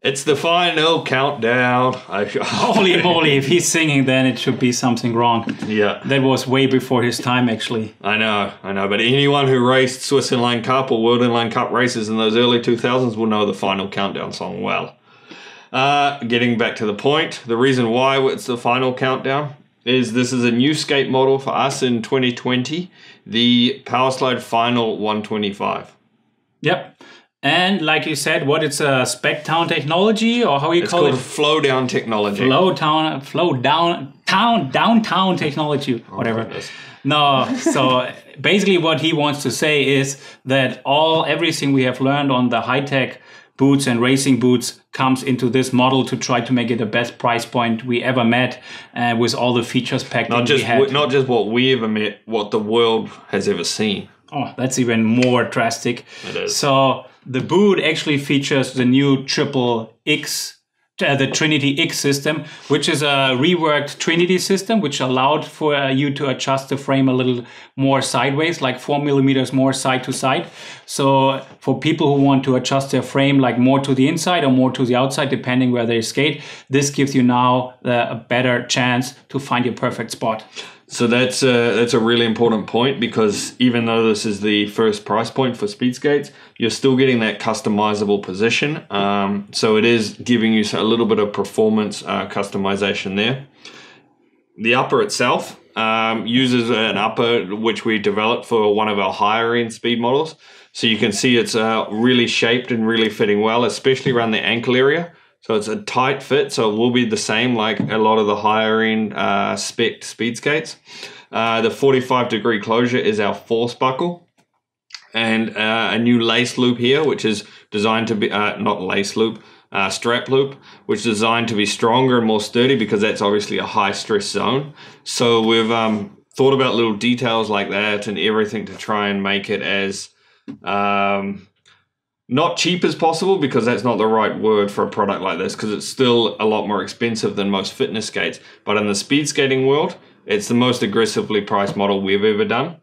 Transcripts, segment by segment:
It's the final countdown. Holy moly, if he's singing, then it should be something wrong. Yeah. That was way before his time, actually. I know. But anyone who raced Swiss Inline Cup or World Inline Cup races in those early 2000s will know the final countdown song well. Getting back to the point, the reason why it's the final countdown is this is a new skate model for us in 2020, the Powerslide FINAL 125. Yep. And like you said, it's a spec down technology, or how you call it? It's called flow down technology. Downtown technology, whatever. No, so basically what he wants to say is that everything we have learned on the high-tech boots and racing boots comes into this model to try to make it the best price point we ever met, with all the features packed in. Not just what we ever met, what the world has ever seen. Oh, that's even more drastic. It is. So the boot actually features the new the Trinity X System, which is a reworked Trinity system, which allowed for you to adjust the frame a little more sideways, like 4 millimeters more side to side. So for people who want to adjust their frame like more to the inside or more to the outside, depending where they skate, this gives you now a better chance to find your perfect spot. So that's a really important point, because even though this is the first price point for speed skates, you're still getting that customizable position. So it is giving you a little bit of performance customization there. The upper itself uses an upper which we developed for one of our higher end speed models. So you can see it's really shaped and really fitting well, especially around the ankle area. So it's a tight fit, so it will be the same like a lot of the higher end spec speed skates. The 45-degree closure is our force buckle, and a new lace loop here, which is designed to be, not lace loop, strap loop, which is designed to be stronger and more sturdy, because that's obviously a high stress zone. So we've thought about little details like that and everything to try and make it as not cheap as possible, because that's not the right word for a product like this, because it's still a lot more expensive than most fitness skates. But in the speed skating world, it's the most aggressively priced model we've ever done.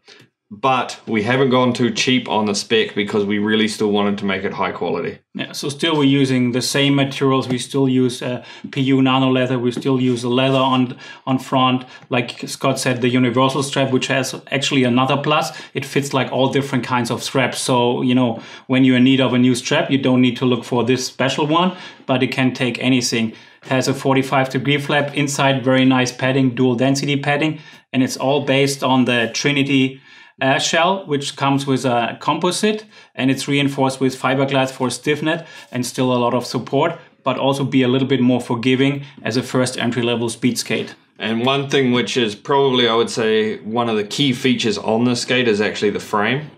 But we haven't gone too cheap on the spec, because we really still wanted to make it high quality. Yeah, so still we're using the same materials. We still use PU nano leather. We still use the leather on front. Like Scott said, the universal strap, which has actually another plus. It fits like all different kinds of straps. So, when you're in need of a new strap, you don't need to look for this special one, but it can take anything. It has a 45-degree flap inside, very nice padding, dual density padding, and it's all based on the Trinity shell, which comes with a composite, and it's reinforced with fiberglass for stiffness and still a lot of support, but also be a little bit more forgiving as a first entry-level speed skate. And one thing which is probably, I would say, one of the key features on the skate is actually the frame.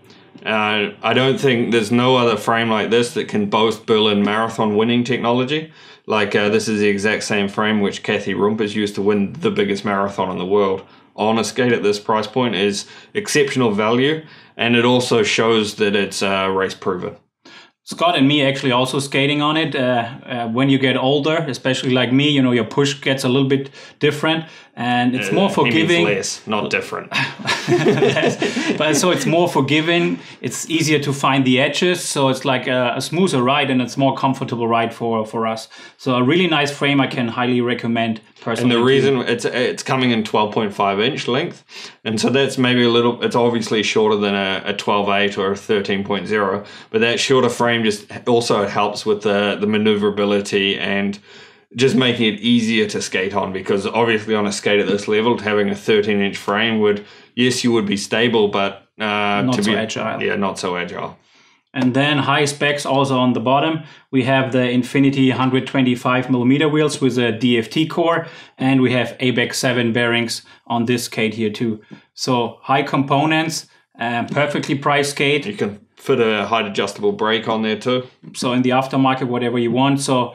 I don't think there's no other frame like this that can boast Berlin Marathon winning technology. Like this is the exact same frame which Kathy Rumpers used to win the biggest marathon in the world. On a skate at this price point is exceptional value, and it also shows that it's race proven. Scott and me actually also skating on it. When you get older, especially like me, your push gets a little bit different, and it's more forgiving. Less, not different. But so it's more forgiving. It's easier to find the edges, so it's like a smoother ride, and it's more comfortable ride for us. So a really nice frame I can highly recommend personally. And the reason it's coming in 12.5 inch length, and so that's maybe it's obviously shorter than a 12.8 or a 13.0, but that shorter frame just also helps with the maneuverability and just making it easier to skate on, because obviously on a skate at this level, having a 13-inch frame you would be stable, but not so agile. Yeah, not so agile. And then high specs also on the bottom. We have the Infinity 125mm wheels with a DFT core, and we have ABEX 7 bearings on this skate here too. So high components, perfectly priced skate. You can fit a height adjustable brake on there too. So in the aftermarket, whatever you want. So,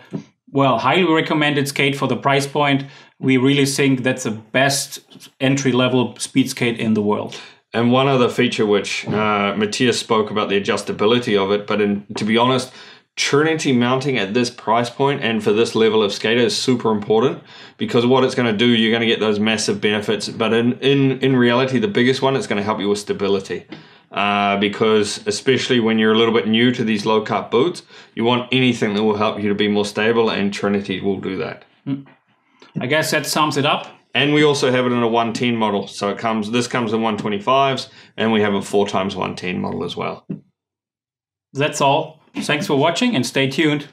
highly recommended skate for the price point. We really think that's the best entry-level speed skate in the world. And one other feature which Matthias spoke about, the adjustability of it, but to be honest, Trinity mounting at this price point and for this level of skater is super important, because what it's going to do, you're going to get those massive benefits, but in reality, the biggest one, it's going to help you with stability. because especially when you're a little bit new to these low cut boots, you want anything that will help you to be more stable, and Trinity will do that. I guess that sums it up. And we also have it in a 110 model. So this comes in 125s, and we have a 4x110 model as well. That's all. Thanks for watching and stay tuned.